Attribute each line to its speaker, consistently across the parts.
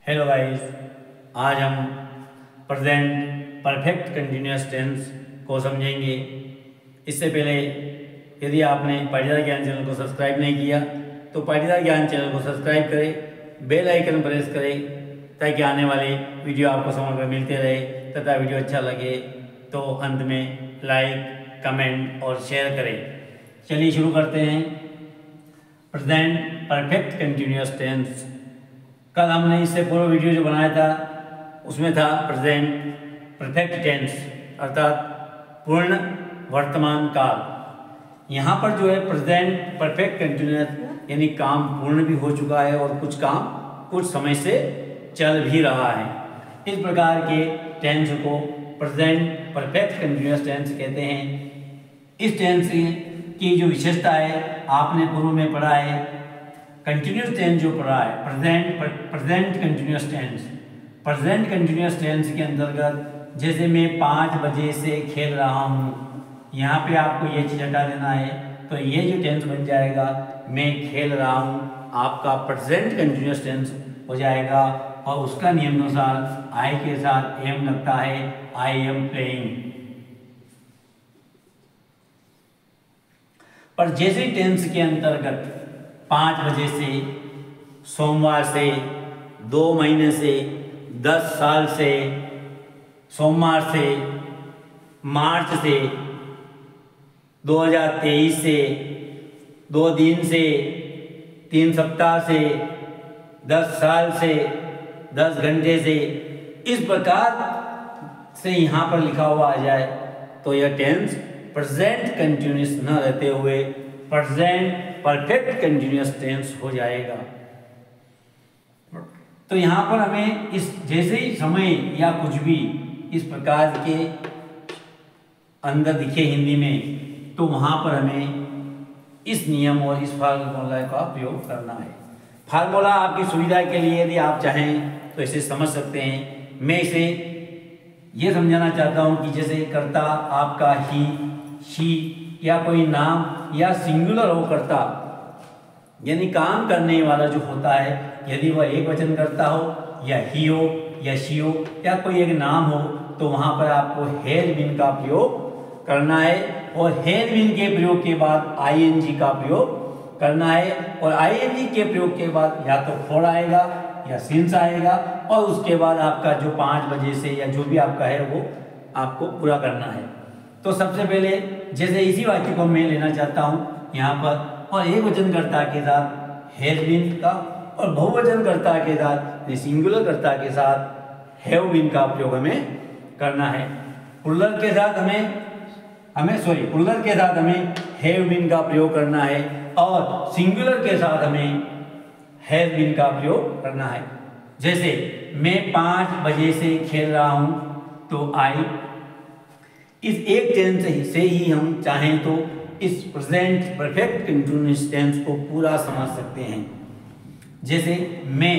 Speaker 1: Hello guys, आज हम present perfect continuous tense को समझेंगे। इससे पहले यदि आपने पाटीदार ज्ञान चैनल को सब्सक्राइब नहीं किया तो पाटीदार ज्ञान चैनल को सब्सक्राइब करें, बेल आइकन प्रेस करें ताकि आने वाले वीडियो आपको समय पर मिलते रहे तथा वीडियो अच्छा लगे तो अंत में लाइक, कमेंट और शेयर करें। चलिए शुरू करते हैं। Present perfect continuous tense. कल हमने इससे पूर्व वीडियो जो बनाया था उसमें था प्रेजेंट परफेक्ट टेंस अर्थात पूर्ण वर्तमान काल। यहाँ पर जो है प्रेजेंट परफेक्ट कंटिन्यूअस यानी काम पूर्ण भी हो चुका है और कुछ काम कुछ समय से चल भी रहा है। इस प्रकार के टेंस को प्रेजेंट परफेक्ट कंटिन्यूअस टेंस कहते हैं। इस टेंस की जो विशेषता है आपने पूर्व में पढ़ा है। कंटिन्यूअस टेंस जो पढ़ा है present continuous tense. Present continuous tense के अंतर्गत जैसे मैं 5 बजे से खेल रहा हूँ, यहाँ पे आपको ये चीज हटा देना है तो ये जो टेंस बन जाएगा मैं खेल रहा हूँ, आपका प्रेजेंट कंटिन्यूअस टेंस हो जाएगा और उसका नियमानुसार आई के साथ एम लगता है, आई एम प्लेइंग। पर जैसे टेंस के अंतर्गत 5 बजे से, सोमवार से, 2 महीने से, 10 साल से, सोमवार से, मार्च से, 2023 से, 2 दिन से, 3 सप्ताह से, 10 साल से, 10 घंटे से, इस प्रकार से यहाँ पर लिखा हुआ आ जाए तो यह टेंस प्रेजेंट कंटिन्यूअस न रहते हुए प्रेजेंट परफेक्ट कंटिन्यूअस टेंस हो जाएगा। तो यहाँ पर हमें इस जैसे ही समय या कुछ भी इस प्रकार के अंदर दिखे हिंदी में तो वहाँ पर हमें इस नियम और इस फार्मूला का प्रयोग करना है। फार्मूला आपकी सुविधा के लिए यदि आप चाहें तो इसे समझ सकते हैं। मैं इसे ये समझाना चाहता हूँ कि जैसे कर्ता आपका ही, शी या कोई नाम या सिंगुलर हो कर्ता यानी काम करने वाला जो होता है, यदि वह एक वचन करता हो या ही हो या शी हो या कोई एक नाम हो तो वहाँ पर आपको हैज बीन का प्रयोग करना है और हैज बीन के प्रयोग के बाद आईएनजी का प्रयोग करना है और आईएनजी के प्रयोग के बाद या तो फॉर आएगा या सिंस आएगा और उसके बाद आपका जो 5 बजे से या जो भी आपका है वो आपको पूरा करना है। तो सबसे पहले जैसे इसी वाक्य को मैं लेना चाहता हूँ यहाँ पर और एक वचनकर्ता के साथ हैज बीन का और बहुवचनकर्ता के साथ सिंगुलर कर्ता के साथ हैव बीन का प्रयोग हमें करना है। प्लूरल के साथ हमें हैव बीन का प्रयोग करना है और सिंगुलर के साथ हमें हैज बीन का प्रयोग करना है। जैसे मैं 5 बजे से खेल रहा हूँ तो आई, इस एक टेंस से ही हम चाहें तो इस प्रेजेंट परफेक्ट कंटिन्यूअस टेंस को पूरा समझ सकते हैं। जैसे मैं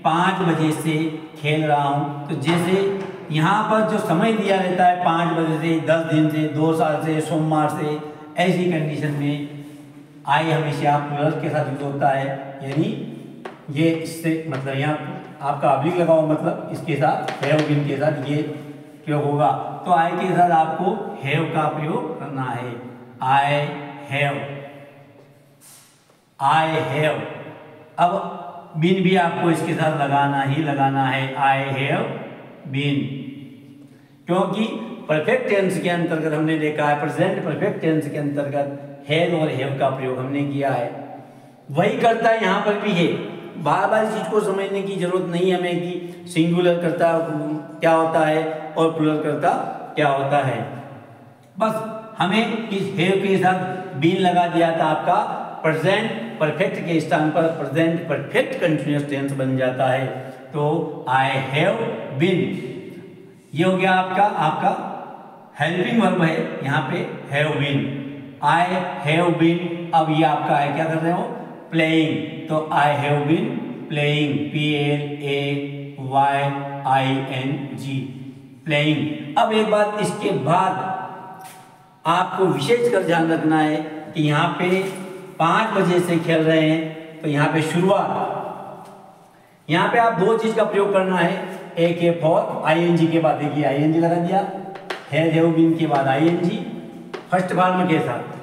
Speaker 1: 5 बजे से खेल रहा हूँ तो जैसे यहाँ पर जो समय दिया रहता है 5 बजे से, 10 दिन से, 2 साल से, सोमवार से, ऐसी कंडीशन में आई हमेशा प्लूरल के साथ यूज होता है। यानी ये इससे मतलब यहाँ आपका ऑब्लिक लगा हुआ मतलब इसके साथ हैव बीन के साथ ये प्रयोग होगा तो आई के साथ आपको हैव का प्रयोग करना है। I have. अब बीन भी आपको इसके साथ लगाना है। आई हैव बीन, क्योंकि परफेक्ट टेंस के अंतर्गत हमने देखा है प्रेजेंट परफेक्ट टेंस के अंतर्गत हैव और हैव का प्रयोग हमने किया है। वही करता है यहाँ पर भी है। बार बार इस चीज को समझने की जरूरत नहीं हमें कि सिंगुलर कर्ता क्या होता है और प्लूरल कर्ता क्या होता है। बस हमें इस हैव के साथ बीन लगा दिया था, आपका प्रेजेंट परफेक्ट के स्थान पर प्रेजेंट परफेक्ट कंटिन्यूअस टेंस बन जाता है। तो आई हैव बीन ये हो गया आपका हेल्पिंग वर्ब है, यहाँ पे have been. I have been, अब ये आपका है क्या कर रहे हो, प्लेइंग, तो I have been playing, PLAYING playing. अब एक बात इसके बाद आपको विशेष कर ध्यान रखना है कि यहाँ पे 5 बजे से खेल रहे हैं तो यहाँ पे शुरुआत यहाँ पे आप दो चीज का प्रयोग करना है, एक है फॉर आईएनजी के बाद, देखिए आईएनजी लगा दिया, हैव बीन के बाद आईएनजी फर्स्ट फॉर्म के साथ।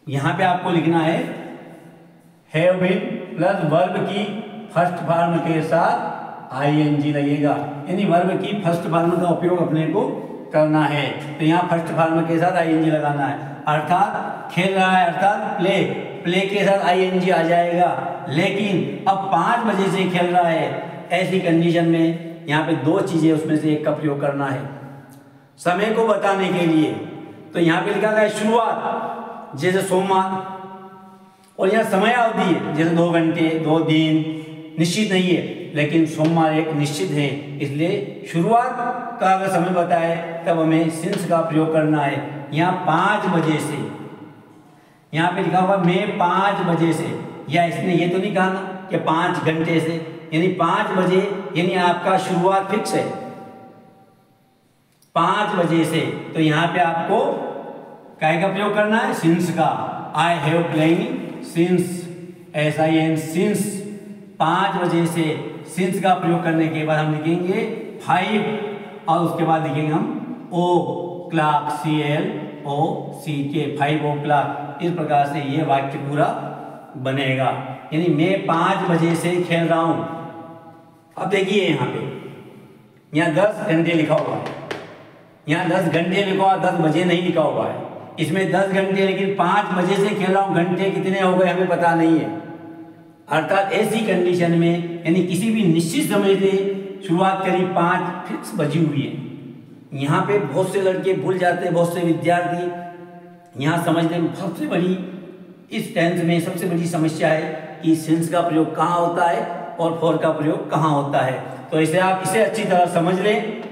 Speaker 1: यहाँ पे आपको लिखना है हैव बीन प्लस वर्ब की फर्स्ट फॉर्म के साथ आईएनजी लगेगा, यानी वर्ब की फर्स्ट फॉर्म का उपयोग अपने को करना है। तो यहाँ फर्स्ट फॉर्म के साथ आईएनजी लगाना है, अर्थात खेल रहा है अर्थात प्ले, प्ले के साथ आईएनजी आ जाएगा। लेकिन अब 5 बजे से खेल रहा है, ऐसी कंडीशन में यहाँ पे दो चीजें उसमें से एक का प्रयोग करना है समय को बताने के लिए। तो यहाँ पे लिखा है शुरुआत जैसे सोमवार, और यहाँ समय अवधि है जैसे 2 घंटे 2 दिन, निश्चित नहीं है, लेकिन सोमवार एक निश्चित है, इसलिए शुरुआत का अगर समय बताए तब हमें सिंस का प्रयोग करना है। यहाँ 5 बजे से, यहाँ पे लिखा हुआ मैं 5 बजे से, या इसने ये तो नहीं कहा ना कि 5 घंटे से, यानी 5 बजे, यानी आपका शुरुआत फिक्स है 5 बजे से। तो यहाँ पे आपको काय का प्रयोग करना है, सिंस का। I have playing since, SIN since 5 बजे से, सिंस का प्रयोग करने के बाद हम लिखेंगे 5 और उसके बाद लिखेंगे हम ओ क्लॉक, CLOCK 5 ओ क्लॉक। इस प्रकार से ये वाक्य पूरा बनेगा, यानी मैं 5 बजे से खेल रहा हूं। अब देखिए यहाँ पे, यहाँ 10 घंटे लिखा हुआ है, यहाँ 10 घंटे लिखा हुआ, 10 बजे नहीं लिखा हुआ है। इसमें 10 घंटे, लेकिन 5 बजे से खेल रहा हूँ, घंटे कितने हो गए हमें पता नहीं है। अर्थात ऐसी कंडीशन में, यानी किसी भी निश्चित समय से शुरुआत करी 5 फिक्स बजी हुई है। यहाँ पे बहुत से लड़के भूल जाते हैं, बहुत से विद्यार्थी यहाँ समझने में सबसे बड़ी, इस टेंस में सबसे बड़ी समस्या है कि सिंस का प्रयोग कहाँ होता है और फॉर का प्रयोग कहाँ होता है। तो इसे आप इसे अच्छी तरह समझ लें,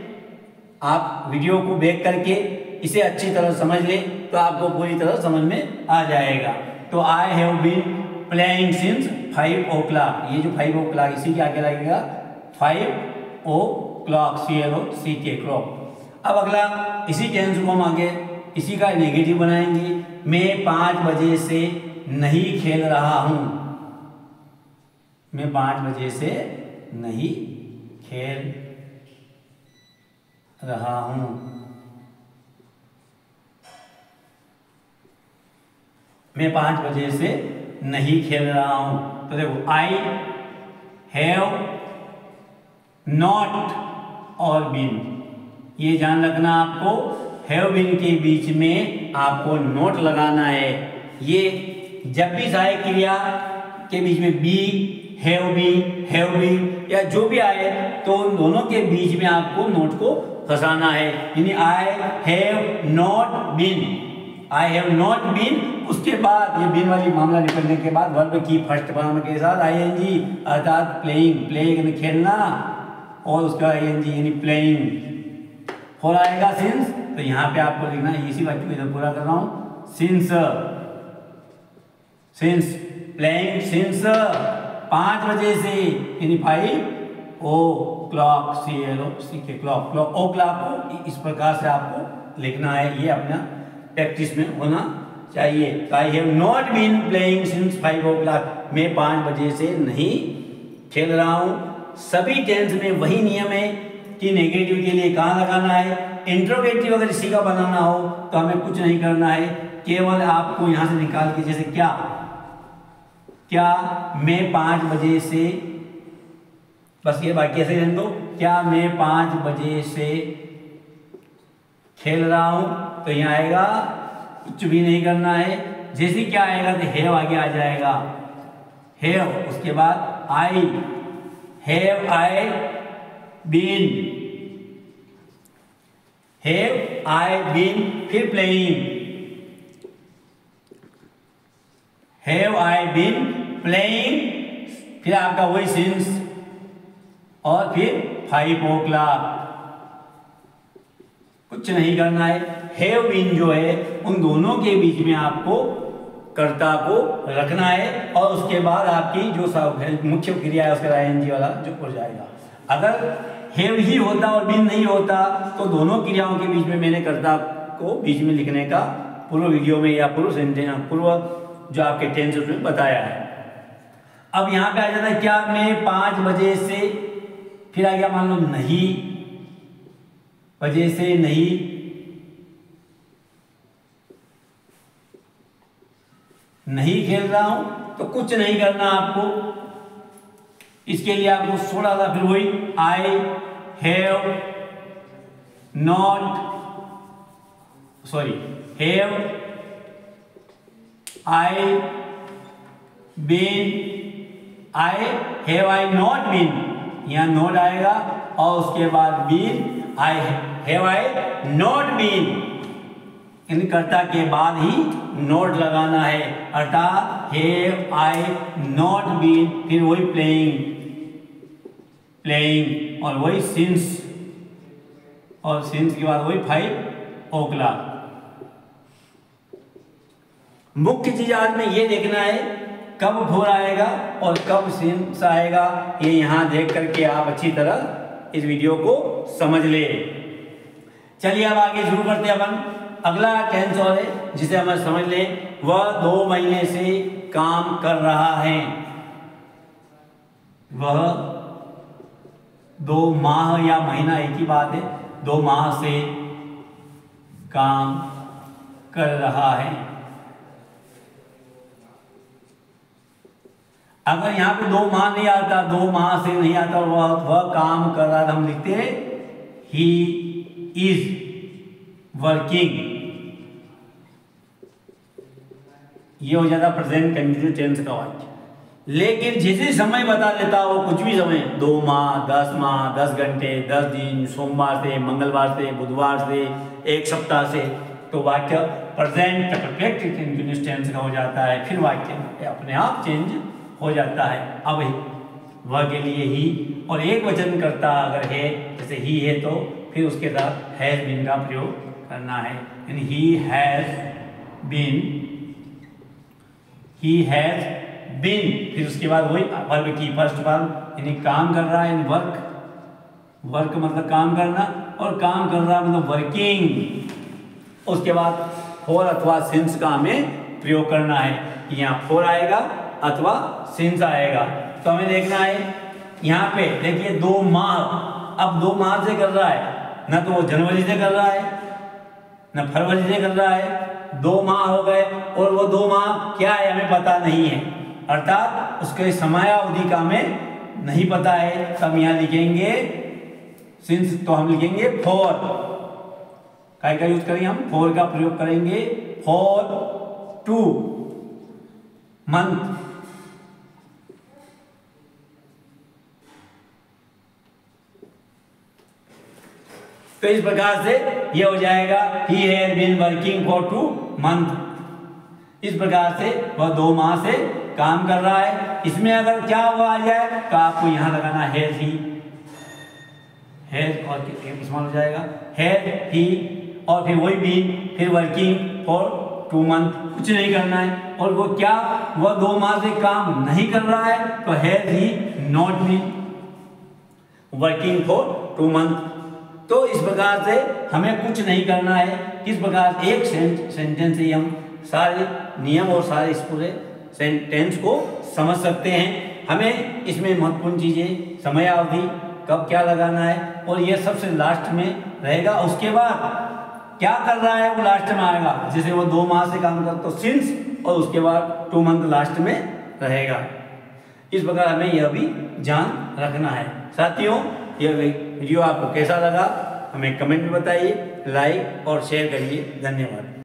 Speaker 1: आप वीडियो को बैक करके इसे अच्छी तरह समझ लें तो आपको पूरी तरह समझ में आ जाएगा। तो I have been playing since 5 o'clock, ये जो 5 ओ क्लॉक इसी के आगे लगेगा 5 ओ क्लॉक, CLOCK क्लॉक। अब अगला इसी टेंस को हम आगे इसी का नेगेटिव बनाएंगे, मैं 5 बजे से नहीं खेल रहा हूं, मैं 5 बजे से नहीं खेल रहा हूं। मैं 5 बजे से नहीं खेल रहा हूं। तो देखो आई हैव नॉट और बीन, ये ध्यान रखना आपको, हैव बीन के बीच में आपको नोट लगाना है। ये जब भी सहायक क्रिया के बीच में बी, हैव बीन या जो भी आए तो उन दोनों के बीच में आपको नोट को फंसाना है, यानी I have not been, I have not been, उसके बाद ये बीन वाली मामला निकलने के बाद वर्ब की फर्स्ट फॉर्म के साथ आईएनजी, अर्थात प्लेइंग, प्ले यानी खेलना, और उसका आईएनजी यानी प्लेइंग, फॉर आएगा सिंस। तो यहाँ पे आपको लिखना है, इसी वाक्य को इधर पूरा कर रहा हूँ, सिंस प्लेइंग सिंस 5 बजे से, यानी 5 ओ क्लॉक, CLOCK क्लॉक, ओ क्लॉक को इस प्रकार से आपको लिखना है, ये अपना प्रैक्टिस में होना चाहिए। I have not been playing since 5 o'clock, मैं 5 बजे से नहीं खेल रहा हूँ। सभी टेंस में वही नियम है कि नेगेटिव के लिए कहाँ लगाना है। इंट्रोगेटिव अगर इसी का बनाना हो तो हमें कुछ नहीं करना है, केवल आपको यहाँ से निकाल के, जैसे क्या मैं 5 बजे से, बस ये बाकी ऐसे रहने दो, क्या मैं 5 बजे से खेल रहा हूं, तो यहाँ आएगा, कुछ भी नहीं करना है। जैसे क्या आएगा तो हैव आगे आ जाएगा, हैव, उसके बाद I have I been, have I been, फिर playing, have I been playing, फिर आपका वही सिंस, और फिर 5 ओ क्लॉक। कुछ नहीं करना है। हैव बीन जो है उन दोनों के बीच में आपको कर्ता को रखना है, और उसके बाद आपकी जो मुख्य क्रिया है उसका आईएनजी वाला जो हो जाएगा। अगर हैव ही होता और बीन नहीं होता तो दोनों क्रियाओं के बीच में मैंने कर्ता को बीच में लिखने का पूर्व वीडियो में या पूर्व जो आपके टेंस उसमें बताया है। अब यहाँ पे आ जाता है क्या, मैं 5 बजे से, फिर आ गया मान लो नहीं बजे से नहीं खेल रहा हूं, तो कुछ नहीं करना आपको। इसके लिए आपको थोड़ा सा फिर वही I have I not been, यहाँ नॉट आएगा और उसके बाद been, have I not been, इन कर्ता के बाद ही नोट लगाना है, अर्थात हैव आई नॉट बीन, फिर वही प्लेइंग और वही सिंस, और सिंस के बाद वही 5 o'clock। मुख्य चीज आज में ये देखना है कब फोर आएगा और कब सिंस आएगा, ये यहां देख करके आप अच्छी तरह इस वीडियो को समझ ले। चलिए अब आगे शुरू करते हैं अपन। अगला टेंस और है जिसे हम समझ ले, वह 2 महीने से काम कर रहा है, वह 2 माह या महीना एक ही बात है, 2 माह से काम कर रहा है। अगर यहाँ पे 2 माह नहीं आता, 2 माह से नहीं आता, वह काम कर रहा था, हम लिखते हैं ही इज वर्किंग, ये हो जाता प्रेजेंट कंटिन्यूअस टेंस का वाक्य। लेकिन जैसे समय बता देता हो, कुछ भी समय, 2 माह, 10 घंटे, 10 दिन, सोमवार से, मंगलवार से, बुधवार से, 1 सप्ताह से, तो वाक्य प्रेजेंट परफेक्ट कंटिन्यूअस टेंस का हो जाता है, फिर वाक्य अपने आप चेंज हो जाता है। अब वह के लिए ही, और एक वचन करता अगर है, जैसे ही है तो फिर उसके साथ हैज बीन का प्रयोग करना है, यानी ही हैज बीन, फिर उसके बाद वही वर्ब की फर्स्ट वर्ब, यानी काम कर रहा है, यानी वर्क मतलब काम करना, और काम कर रहा मतलब वर्किंग। उसके बाद फोर अथवा सिंस का हमें प्रयोग करना है, यहाँ फोर आएगा अथवा सिंस आएगा। तो हमें देखना है यहाँ पे देखिए 2 माह, अब 2 माह से कर रहा है, ना तो वो जनवरी से कर रहा है ना फरवरी से कर रहा है, 2 माह हो गए, और वो 2 माह क्या है हमें पता नहीं है, अर्थात उसके समयावधि का हमें नहीं पता है। तो हम यहाँ लिखेंगे सिंस, तो हम लिखेंगे फॉर, काय का यूज करेंगे हम, फॉर का प्रयोग करेंगे, फॉर 2 मंथ। तो इस प्रकार से ये हो जाएगा he has been working for 2 months। इस प्रकार से वह 2 माह से काम कर रहा है। इसमें अगर क्या हुआ आ जाए तो आपको यहां लगाना हैज ही, हैज और इस्तेमाल हो जाएगा हैज ही, और फिर वही बीन, फिर वर्किंग फॉर 2 मंथ, कुछ नहीं करना है। और वो क्या, वह 2 माह से काम नहीं कर रहा है, तो has he not been working for 2 month. तो इस प्रकार से हमें कुछ नहीं करना है। किस प्रकार एक सेंटेंस से हम सारे नियम और सारे इस पूरे सेंटेंस को समझ सकते हैं। हमें इसमें महत्वपूर्ण चीजें, समयावधि, कब क्या लगाना है, और ये सबसे लास्ट में रहेगा। उसके बाद क्या कर रहा है वो लास्ट में आएगा, जैसे वो 2 माह से काम कर तो सिंस, और उसके बाद 2 मंथ लास्ट में रहेगा। इस प्रकार हमें यह भी ध्यान रखना है। साथियों, यह वीडियो आपको कैसा लगा हमें कमेंट में बताइए, लाइक और शेयर करिए। धन्यवाद।